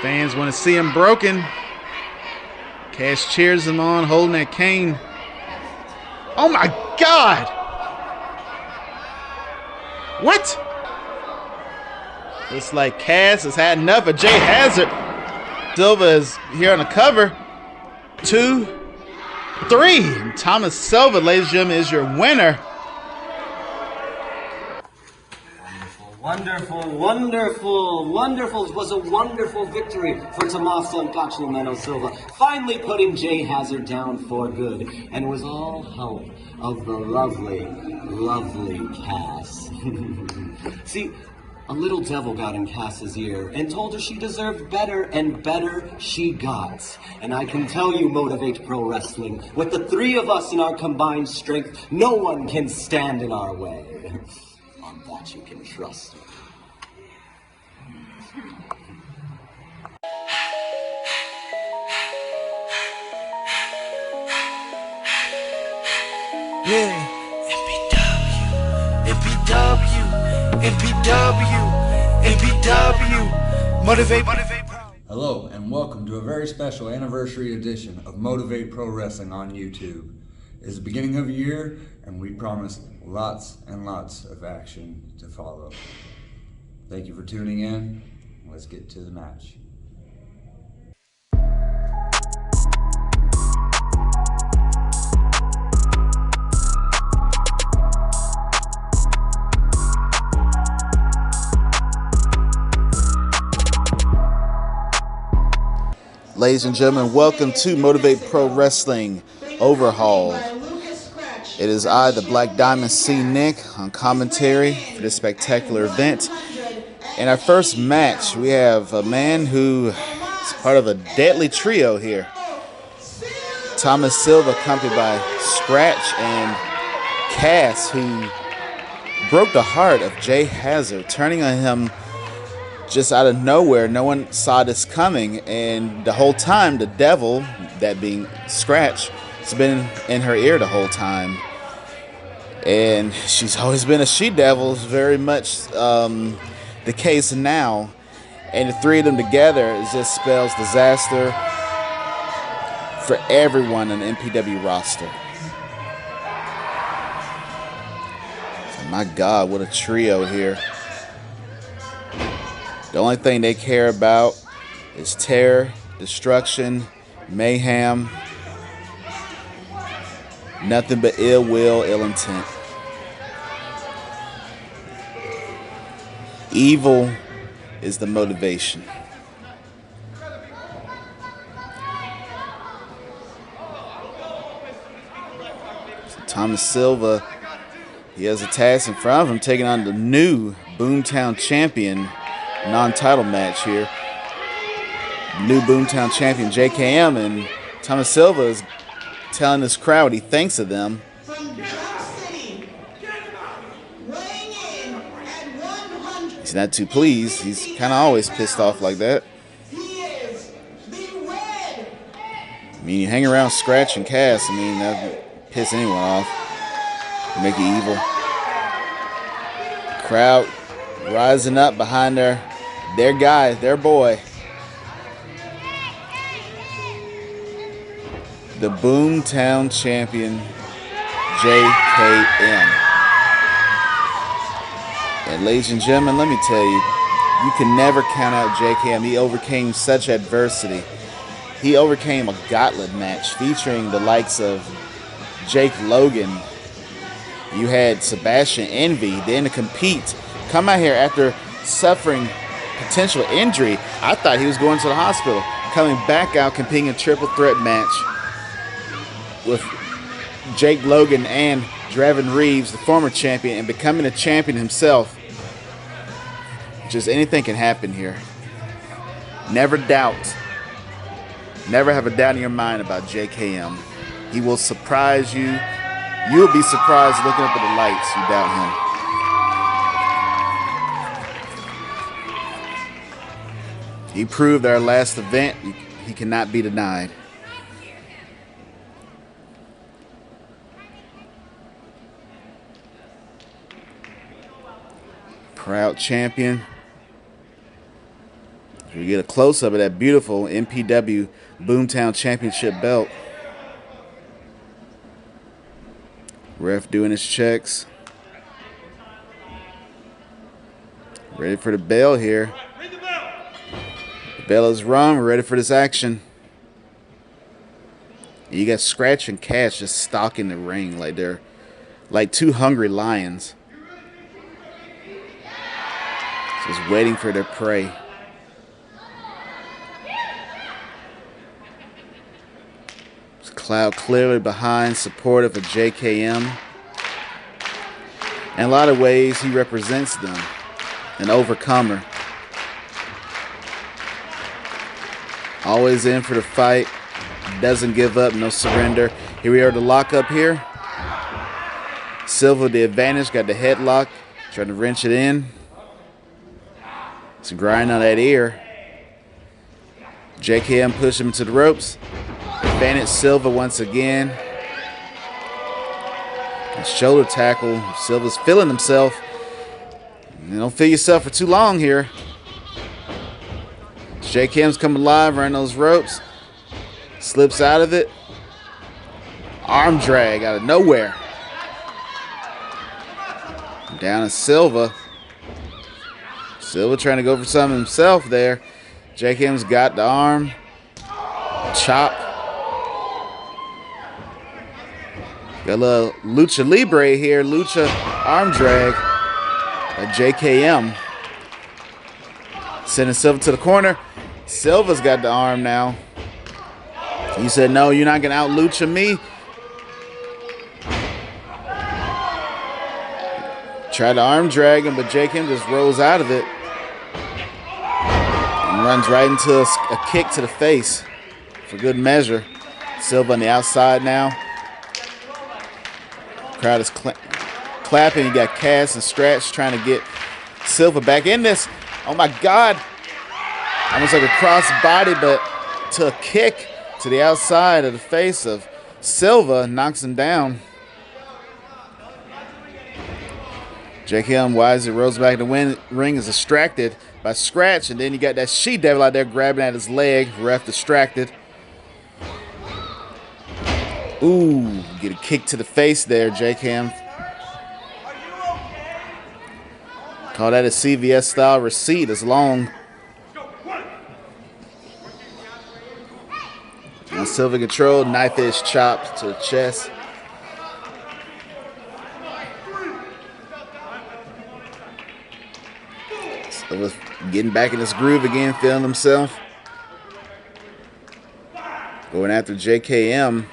Fans want to see him broken. Cash cheers him on, holding that cane. Oh my God! What? Looks like Cass has had enough of Jay Hazard. Silva is here on the cover. 2, 3. And Thomas Silva, ladies and gentlemen, is your winner. Wonderful, wonderful, wonderful. It was a wonderful victory for Tommaso Meno Silva, finally putting Jay Hazard down for good. And it was all help of the lovely, lovely Cass. See, a little devil got in Cass's ear and told her she deserved better, and better she got. And I can tell you, Motivate Pro Wrestling, with the three of us in our combined strength, no one can stand in our way. On that you can trust me. Yeah. MPW. Motivate. Hello and welcome to a very special anniversary edition of Motivate Pro Wrestling on YouTube. It's the beginning of a year and we promise lots and lots of action to follow. Thank you for tuning in. Let's get to the match. Ladies and gentlemen, welcome to Motivate Pro Wrestling Overhaul. It is I, the Black Diamond C. Nick, on commentary for this spectacular event. In our first match, we have a man who is part of a deadly trio here. Thomas Silva, accompanied by Scratch and Cass, who broke the heart of Jay Hazard, turning on him just out of nowhere. No one saw this coming, and the whole time the devil, that being Scratch, has been in her ear the whole time. And she's always been a she-devil, very much the case now. And the three of them together just spells disaster for everyone on the MPW roster. So my God, what a trio here. The only thing they care about is terror, destruction, mayhem, nothing but ill will, ill intent. Evil is the motivation. So Thomas Silva, he has a task in front of him, taking on the new Boomtown champion. Non-title match here. New Boomtown champion JKM, and Thomas Silva is telling this crowd what he thinks of them. He's not too pleased. He's kind of always pissed off like that. I mean, you hang around Scratch and Cass, I mean, that piss anyone off. Make it evil. Crowd rising up behind their guy, their boy. The Boomtown champion, JKM. And ladies and gentlemen, let me tell you, you can never count out JKM. He overcame such adversity. He overcame a gauntlet match featuring the likes of Jake Logan. You had Sebastian Envy, then to compete. Come out here after suffering potential injury. I thought he was going to the hospital. Coming back out, competing in a triple threat match with Jake Logan and Draven Reeves, the former champion, and becoming a champion himself. Just anything can happen here. Never doubt. Never have a doubt in your mind about JKM. He will surprise you. You'll be surprised looking up at the lights. You doubt him. He proved our last event. He cannot be denied. Proud champion. We get a close-up of that beautiful MPW Boomtown Championship belt. Ref doing his checks. Ready for the bell here. The bell is rung. We're ready for this action. You got Scratch and Cash just stalking the ring like they're like two hungry lions. Just waiting for their prey. Cloud clearly behind, supportive of JKM. In a lot of ways, he represents them. An overcomer. Always in for the fight. Doesn't give up, no surrender. Here we are, the lockup here. Silva, the advantage, got the headlock. Trying to wrench it in. It's a grind on that ear. JKM push him to the ropes. Advantage Silva once again. A shoulder tackle. Silva's feeling himself. You don't feel yourself for too long here. JKM's coming live, running those ropes. Slips out of it. Arm drag out of nowhere. Down to Silva. Silva trying to go for something himself there. JKM's got the arm. Chop. Got a little lucha libre here. Lucha arm drag by JKM. Sending Silva to the corner. Silva's got the arm now. He said, no, you're not going to out-lucha me. Tried to arm drag him, but JKM just rolls out of it. And runs right into a kick to the face for good measure. Silva on the outside now. Crowd is clapping. You got Cass and Scratch trying to get Silva back in this. Oh, my God. Almost like a cross body, but to a kick to the outside of the face of Silva, knocks him down. JKM wisely rolls back. The ring is distracted by Scratch, and then you got that she-devil out there grabbing at his leg. Ref distracted. Ooh, get a kick to the face there, JKM. Call that a CVS-style receipt. It's long. And Silva control, knife edge chopped to the chest. Silva getting back in his groove again, feeling himself. Going after JKM.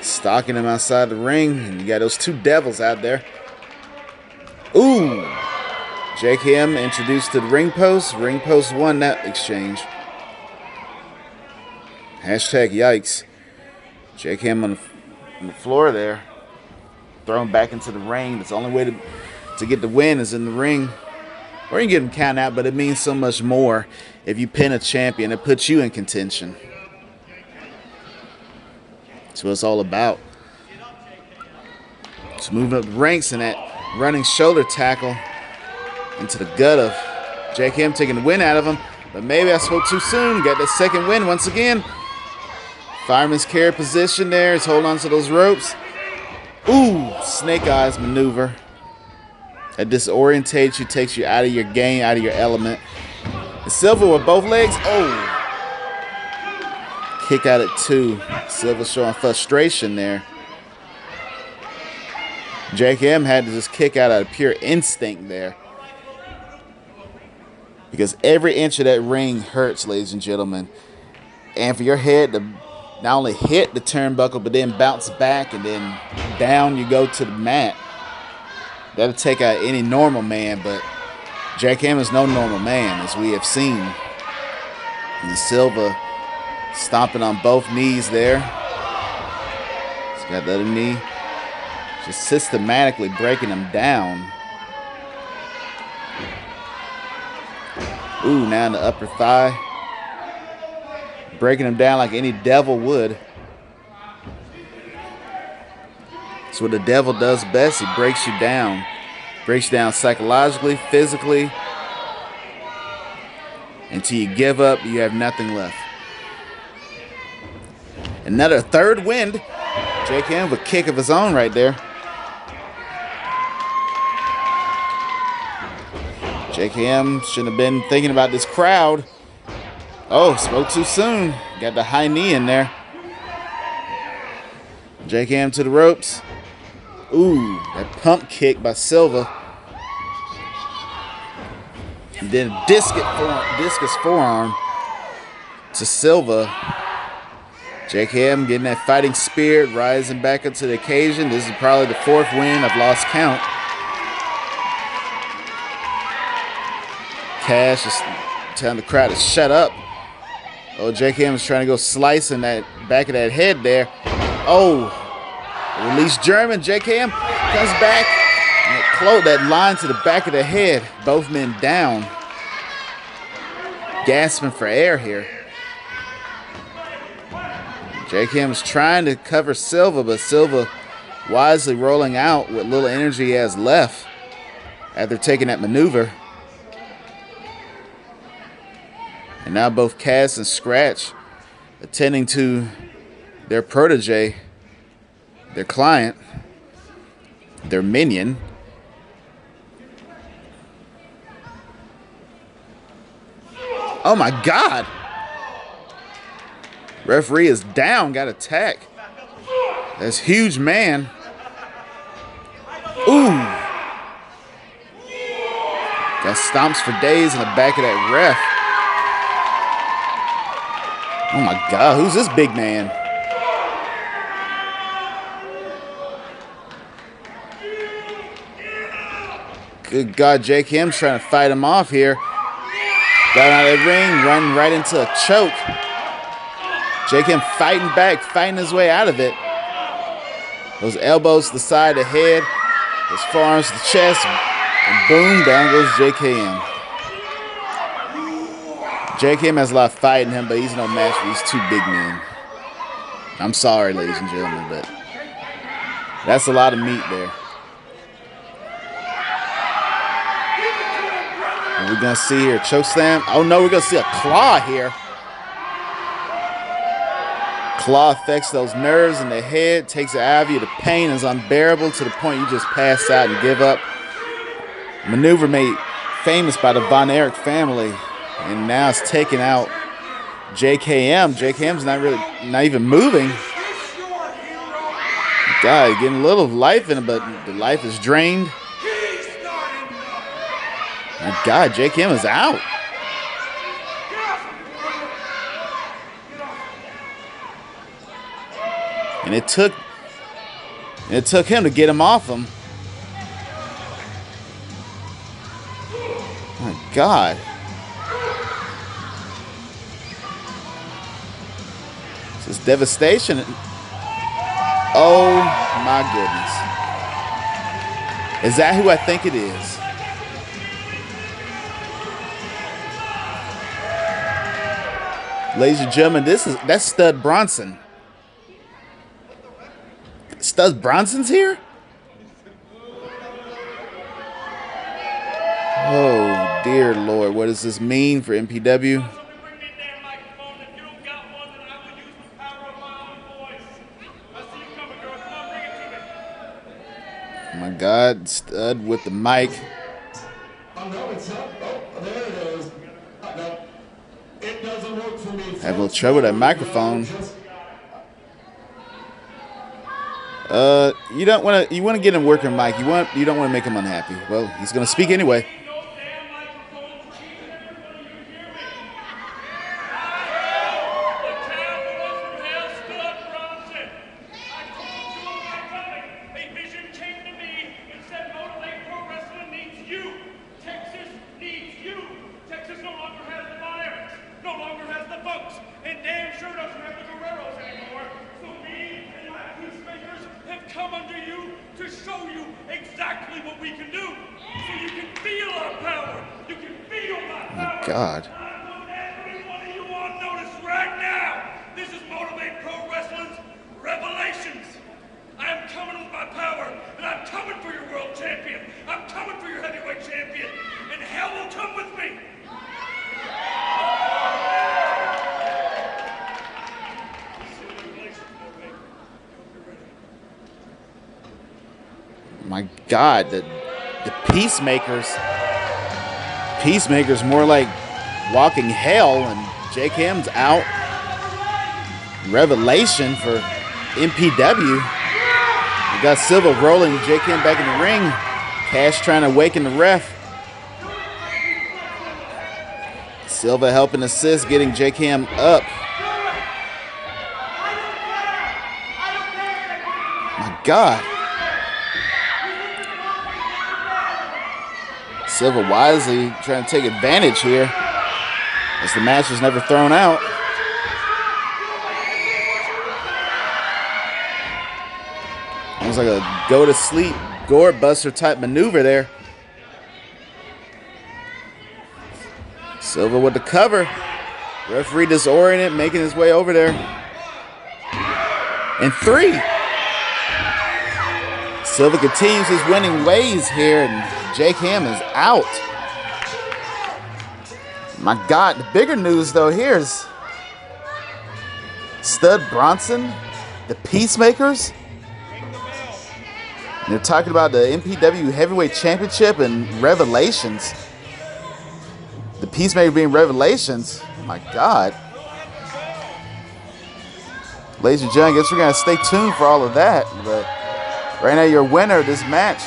Stalking him outside the ring. And you got those two devils out there. Ooh. JKM introduced to the ring post. Ring post won that exchange. Hashtag yikes. JKM on the floor there. Thrown back into the ring. That's the only way to get the win is in the ring. Or you can get him count out, but it means so much more if you pin a champion. It puts you in contention. That's what it's all about. Just moving up the ranks and that running shoulder tackle into the gut of JKM, taking the win out of him. But maybe I spoke too soon. Got that second win once again. Fireman's carry position there. He's holding on to those ropes. Ooh, snake eyes maneuver. That disorientates you, takes you out of your game, out of your element. And Silva with both legs. Oh. Kick out at 2. Silva showing frustration there. JKM had to just kick out of pure instinct there. Because every inch of that ring hurts, ladies and gentlemen. And for your head to not only hit the turnbuckle, but then bounce back and then down you go to the mat. That'll take out any normal man, but JKM is no normal man, as we have seen. And Silva stomping on both knees there. He's got the other knee. Just systematically breaking him down. Ooh, now in the upper thigh. Breaking him down like any devil would. That's what the devil does best. He breaks you down. Breaks you down psychologically, physically. Until you give up, you have nothing left. Another third wind. JKM with a kick of his own right there. JKM shouldn't have been thinking about this crowd. Oh, spoke too soon. Got the high knee in there. JKM to the ropes. Ooh, that pump kick by Silva. And then a discus forearm to Silva. JKM getting that fighting spirit, rising back up to the occasion. This is probably the fourth win. I've lost count. Cash is telling the crowd to shut up. Oh, JKM is trying to go slicing that back of that head there. Oh, release German. JKM comes back. And that line to the back of the head. Both men down. Gasping for air here. JKM is trying to cover Silva, but Silva wisely rolling out what little energy he has left after taking that maneuver. And now both Cass and Scratch attending to their protege, their client, their minion. Oh my God! Referee is down, got attacked. That's huge man. Ooh! Got stomps for days in the back of that ref. Oh my God, who's this big man? Good God, JKM's trying to fight him off here. Got out of the ring, running right into a choke. JKM fighting back, fighting his way out of it. Those elbows to the side of the head, those forearms to the chest, and boom, down goes JKM. JKM has a lot of fight in him, but he's no match for these two big men. I'm sorry, ladies and gentlemen, but that's a lot of meat there. And we're going to see here a choke slam. Oh, no, we're going to see a claw here. Claw affects those nerves in the head, takes it out of you. The pain is unbearable to the point you just pass out and give up. Maneuver made famous by the Von Erich family. And now it's taking out JKM. JKM's not even moving. God, getting a little life in him, but the life is drained. My God, JKM is out. And it took him to get him off him. My God. This is devastation. Oh my goodness. Is that who I think it is? Ladies and gentlemen, that's Stud Bronson. Stud Bronson's here? Oh dear Lord, what does this mean for MPW? Oh my God, Stud with the mic. Have a little trouble with that microphone. You want to get him working, Mike. You don't want to make him unhappy. Well, he's going to speak anyway. Come under you to show you exactly what we can do. So you can feel our power. You can feel my power. Oh, God. I want every one of you on notice right now. This is Motivate Pro Wrestling's Revelations. I am coming with my power, and I'm coming for your world champion. I'm coming for your heavyweight champion, and hell will come with me. My God, the Peacemakers. Peacemakers more like walking hell, and Jake Ham's out. Revelation for MPW. We got Silva rolling Jake Ham back in the ring. Cash trying to awaken the ref. Silva helping assist, getting Jake Ham up. My God. Silva wisely trying to take advantage here as the match was never thrown out. It was like a go-to-sleep gourd buster type maneuver there. Silva with the cover. Referee disoriented, making his way over there. And 3. Silva continues his winning ways here, and Jake Ham is out. My God, the bigger news though here is Stud Bronson, the Peacemakers. They're talking about the MPW Heavyweight Championship and Revelations. The Peacemaker being Revelations. My God. Ladies and gentlemen, I guess we're going to stay tuned for all of that. But right now, your winner of this match,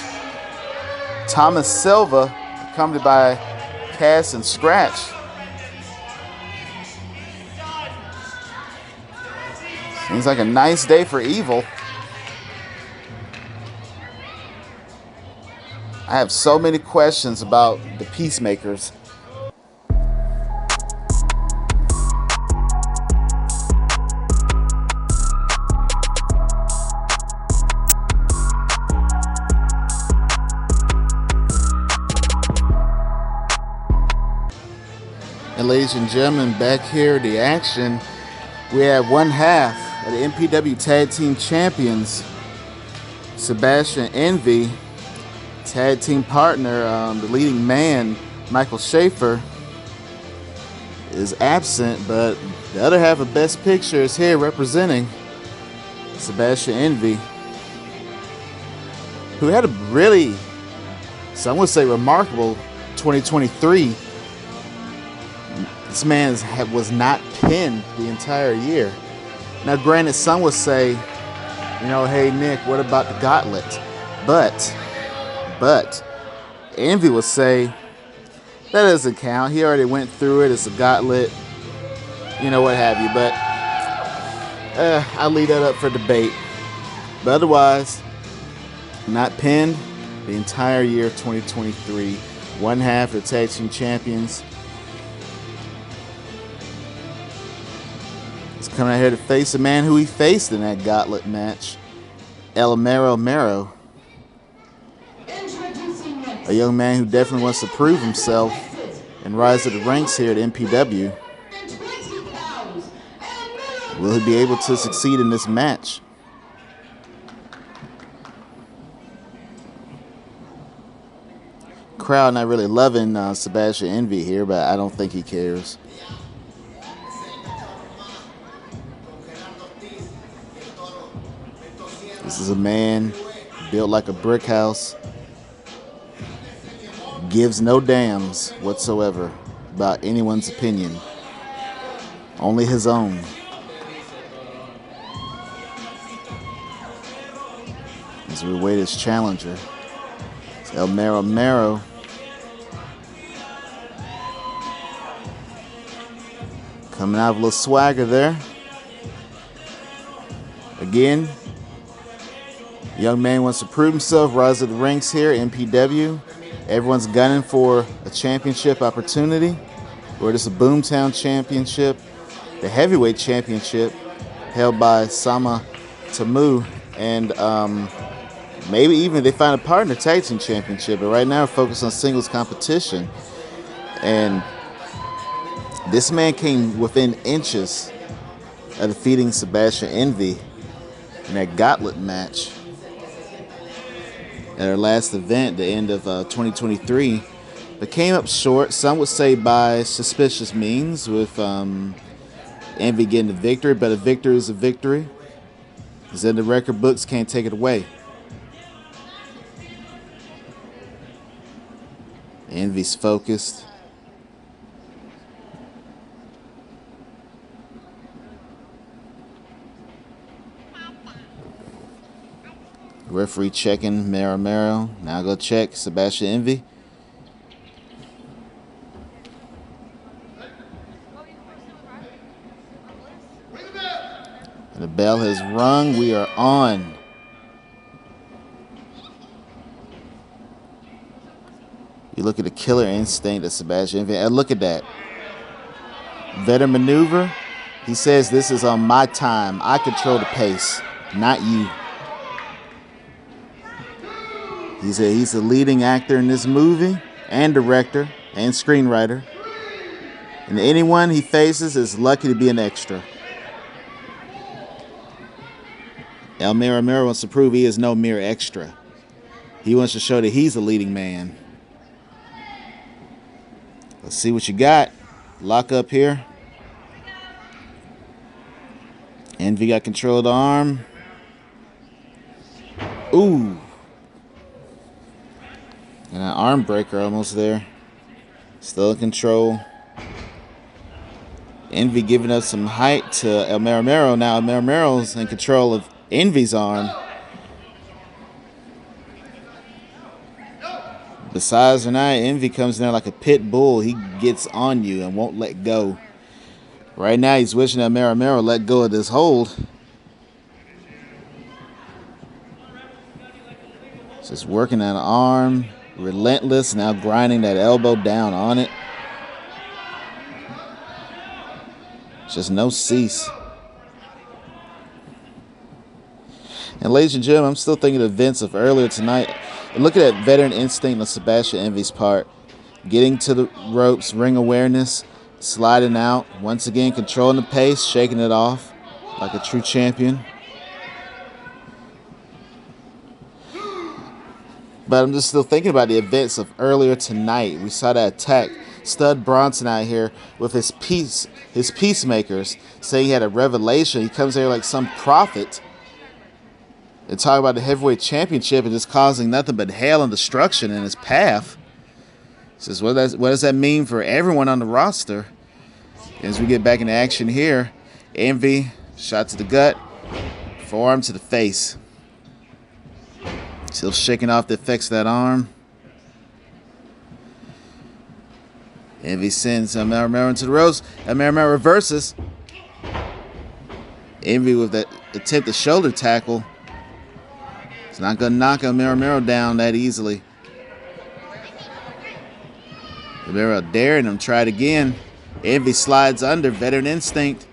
Thomas Silva, accompanied by Cass and Scratch. Seems like a nice day for Evil. I have so many questions about the Peacemakers. And ladies and gentlemen, back here, the action, we have one half of the MPW Tag Team Champions, Sebastian Envy, tag team partner, the leading man, Michael Schaefer, is absent, but the other half of Best Picture is here representing Sebastian Envy, who had a really, some would say, remarkable 2023. This man was not pinned the entire year. Now, granted, some would say, you know, hey, Nick, what about the gauntlet? But Envy would say, that doesn't count. He already went through it. It's a gauntlet, you know, what have you. But I'll leave that up for debate. But otherwise, not pinned the entire year of 2023. One half of the Tag Team Champions. He's coming out here to face a man who he faced in that gauntlet match, El Mero. A young man who definitely wants to prove himself and rise to the ranks here at MPW. Will he be able to succeed in this match? Crowd not really loving Sebastian Envy here, but I don't think he cares. This is a man built like a brick house. Gives no damns whatsoever about anyone's opinion. Only his own. As we await his challenger, it's El Mero. Coming out of a little swagger there. Again, young man wants to prove himself, rise to the ranks here, MPW. Everyone's gunning for a championship opportunity, or just a Boomtown Championship, the Heavyweight Championship, held by Sama Tamu, and maybe even if they find a partner, Tag Team Championship. But right now, we're focused on singles competition, and this man came within inches of defeating Sebastian Envy in that gauntlet match at our last event, the end of 2023, but came up short. Some would say by suspicious means, with Envy getting the victory, but a victory is a victory. As in the record books can't take it away. Envy's focused. Referee checking Mero. Now go check Sebastian Envy. And the bell has rung. We are on. You look at the killer instinct of Sebastian Envy. And look at that. Veteran maneuver. He says, this is on my time. I control the pace, not you. He said he's the leading actor in this movie and director and screenwriter. And anyone he faces is lucky to be an extra. El Mero wants to prove he is no mere extra. He wants to show that he's the leading man. Let's see what you got. Lock up here. Envy got control of the arm. Ooh. And an arm breaker almost there. Still in control. Envy giving up some height to El Mero. Now El Mero's in control of Envy's arm. Besides or not, Envy comes in there like a pit bull. He gets on you and won't let go. Right now he's wishing that Mero let go of this hold. Just working that arm. Relentless, now grinding that elbow down on it. Just no cease. And ladies and gentlemen, I'm still thinking of events of earlier tonight. And look at that veteran instinct on Sebastian Envy's part. Getting to the ropes, ring awareness, sliding out. Once again, controlling the pace, shaking it off like a true champion. But I'm just still thinking about the events of earlier tonight. We saw that attack. Stud Bronson out here with his peacemakers, saying he had a revelation. He comes here like some prophet and talk about the heavyweight championship and just causing nothing but hell and destruction in his path. Says, what does that mean for everyone on the roster? As we get back into action here, Envy, shot to the gut, forearm to the face. Still shaking off the effects of that arm. Envy sends El Mero into the ropes. El Mero reverses. Envy with that attempted shoulder tackle. It's not going to knock El Mero down that easily. El Mero daring him. Try it again. Envy slides under. Veteran instinct.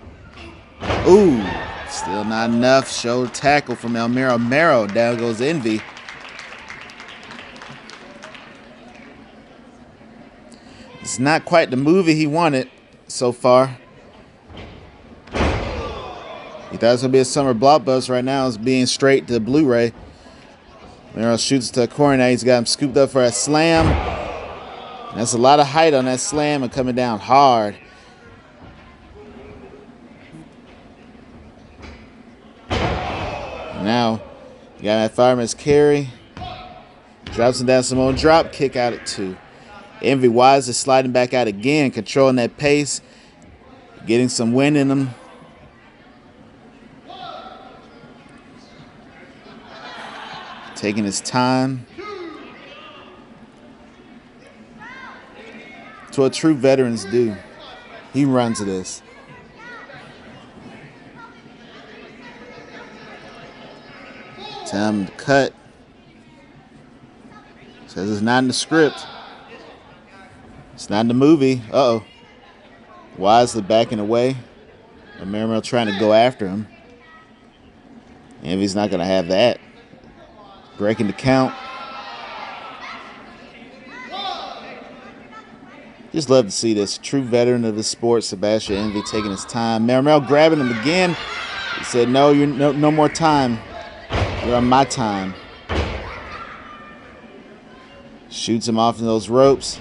Ooh. Still not enough. Shoulder tackle from El Mero. Down goes Envy. It's not quite the movie he wanted so far. He thought it was going to be a summer blockbuster. Right now it's being straight to Blu-ray. Mero shoots to a corner. Now he's got him scooped up for a slam. And that's a lot of height on that slam and coming down hard. Now, you got that fireman's carry. Drops him down, some more drop kick out at 2. Envy Wise is sliding back out again, controlling that pace, getting some wind in him. Taking his time. It's what true veterans do. He runs this. Time to cut. Says it's not in the script. It's not in the movie. Uh-oh. Wisely backing away. And Mero trying to go after him. Envy's not going to have that. Breaking the count. Just love to see this. True veteran of the sport, Sebastian Envy, taking his time. Mero grabbing him again. He said, no, you're no more time. You're on my time. Shoots him off in those ropes.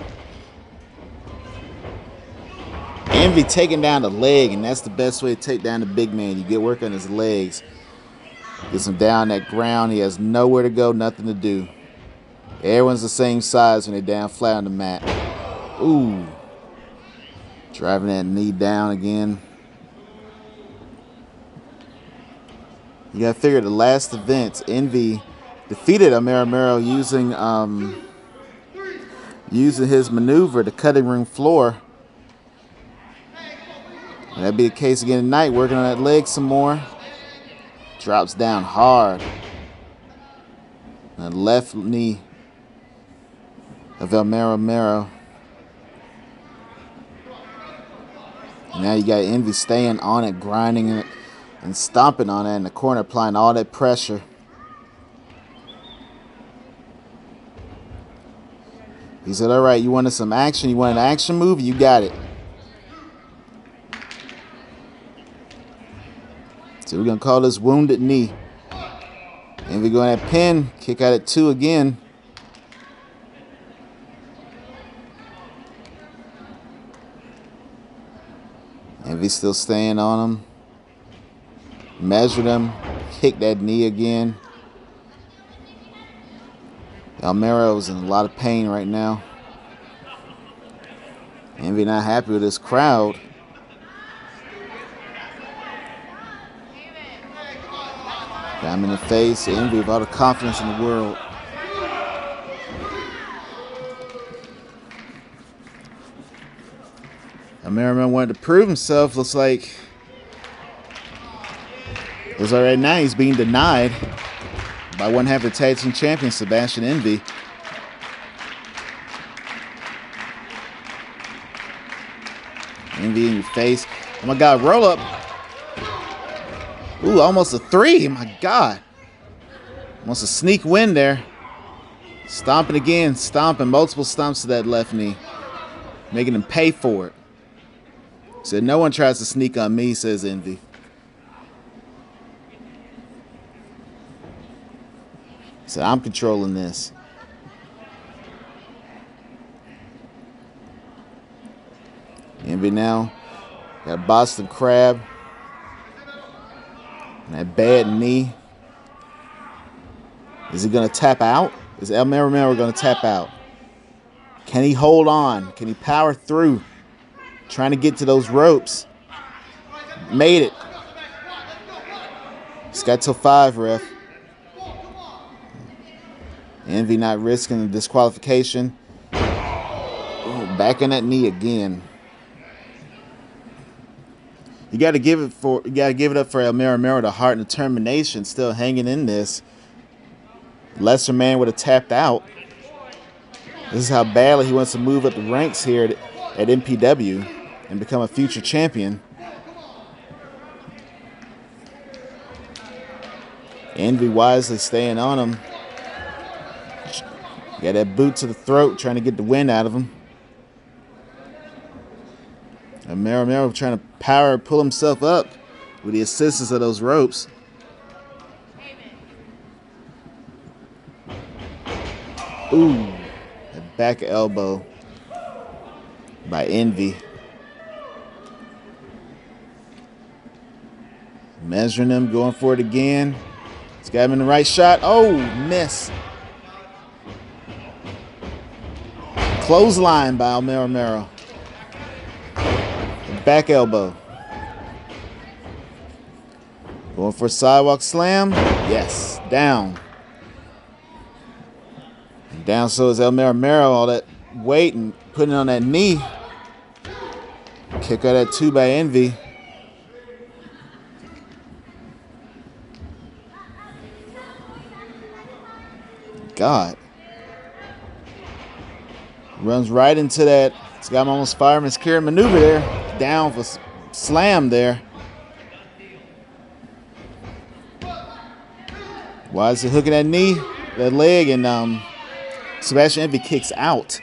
Envy taking down the leg, and that's the best way to take down the big man. You get work on his legs. Gets him down that ground. He has nowhere to go, nothing to do. Everyone's the same size when they're down flat on the mat. Ooh. Driving that knee down again. You gotta figure the last event, Envy defeated Romero using his maneuver, the cutting room floor. And that'd be the case again tonight, working on that leg some more. Drops down hard. And the left knee of Romero. And now you got Envy staying on it, grinding it, and stomping on it in the corner, applying all that pressure. He said, all right, you wanted some action? You want an action move? You got it. So we're going to call this wounded knee. Envy going at pin, kick out at 2 again. Envy still staying on him. Measured him, kick that knee again. Almero's in a lot of pain right now. Envy not happy with this crowd. Got him in the face. Envy with all the confidence in the world. Romero wanted to prove himself. Looks like as of right now he's being denied by one half of the tag team champion, Sebastian Envy. Envy in your face. Oh my God, roll up. Ooh, almost a 3. My God. Almost a sneak win there. Stomping again, stomping. Multiple stomps to that left knee. Making him pay for it. Said, no one tries to sneak on me, says Envy. Said, I'm controlling this. Envy now got a Boston Crab. And that bad knee. Is he going to tap out? Is Romero going to tap out? Can he hold on? Can he power through? Trying to get to those ropes. Made it. He's got till 5, ref. Envy not risking the disqualification. Ooh, back on that knee again. You got to give it up for Romero, the heart and determination, still hanging in this. Lesser man would have tapped out. This is how badly he wants to move up the ranks here at MPW and become a future champion. Envy wisely staying on him. Got that boot to the throat, trying to get the wind out of him. And Romero trying to pull himself up with the assistance of those ropes. Ooh, that back elbow by Envy. Measuring him, going for it again. He's got him in the right shot. Oh, miss. Clothesline by Romero. Back elbow. Going for a sidewalk slam. Yes, down. And down so is Romero, all that weight and putting it on that knee. Kick out at 2 by Envy. God. Runs right into that. It's got him almost fireman's carry maneuver there. Down for slam there. Why is he hooking that knee, that leg, and Sebastian Envy kicks out.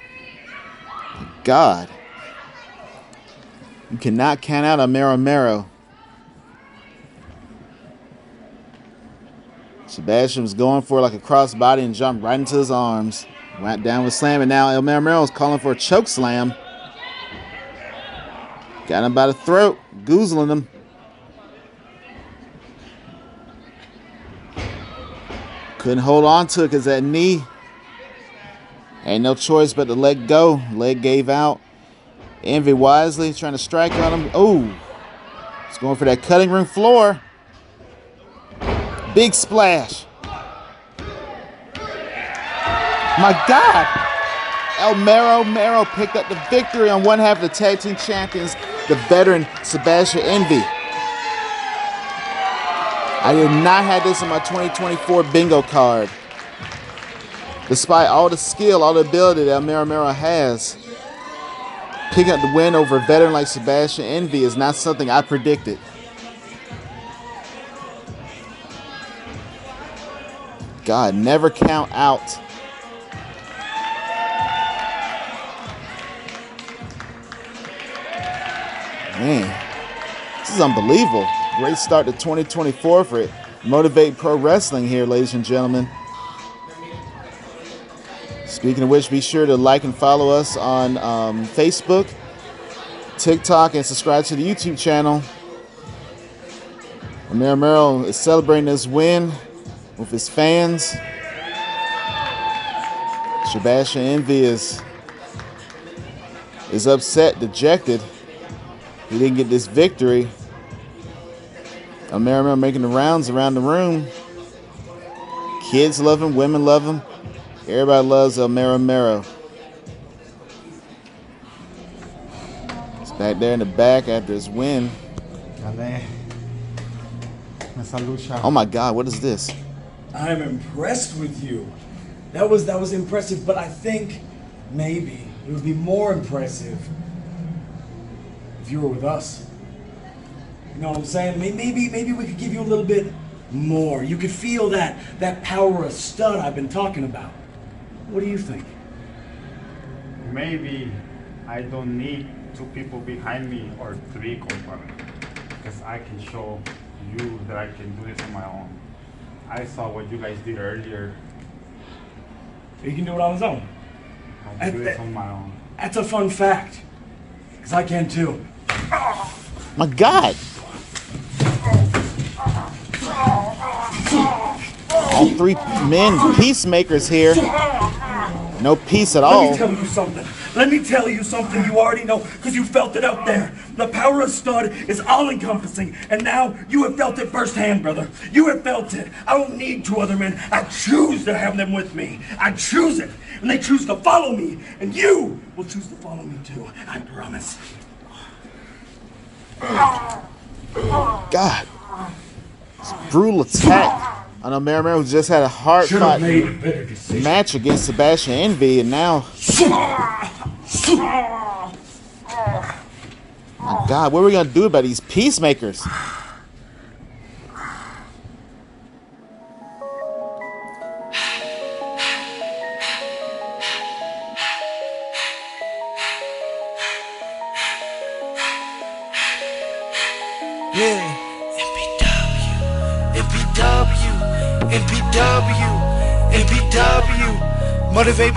God. You cannot count out Romero. Sebastian was going for like a crossbody and jumped right into his arms. Went down with slam, and now Romero is calling for a choke slam. Got him by the throat, goozling him. Couldn't hold on to it because that knee Ain't no choice but to let go. Leg gave out. Envy wisely trying to strike on him. Oh, he's going for that cutting room floor. Big splash. My God. El Mero picked up the victory on one half of the tag team champions, the veteran Sebastian Envy. I did not have this on my 2024 bingo card. Despite all the skill, all the ability that El Mero has, picking up the win over a veteran like Sebastian Envy is not something I predicted. God, never count out. Man, this is unbelievable. Great start to 2024 for Motivate Pro Wrestling here, ladies and gentlemen. Speaking of which, be sure to like and follow us on Facebook, TikTok, and subscribe to the YouTube channel. Mero is celebrating this win with his fans. Sebastian Envy is upset, dejected. He didn't get this victory. Mero making the rounds around the room. Kids love him, women love him. Everybody loves El Mero. He's back there in the back after his win. Oh my God, what is this? I'm impressed with you. That was impressive, but I think maybe it would be more impressive if you were with us. You know what I'm saying? Maybe we could give you a little bit more. You could feel that power of stud I've been talking about. What do you think? Maybe I don't need two people behind me or three, compadre, because I can show you that I can do this on my own. I saw what you guys did earlier. You can do it on his own. I can do this on my own. That's a fun fact, because I can too. My God. All three men peacemakers here. No peace at all. Let me tell you something. Let me tell you something you already know, because you felt it out there. The power of stud is all-encompassing, and now you have felt it firsthand, brother. You have felt it. I don't need two other men. I choose to have them with me. I choose it, and they choose to follow me, and you will choose to follow me too. I promise. God. This brutal attack on El Mero, who just had a hard-fought match against Sebastian Envy, and now... My God, what are we going to do about these peacemakers? Yeah. MPW, MPW, MPW, motivate.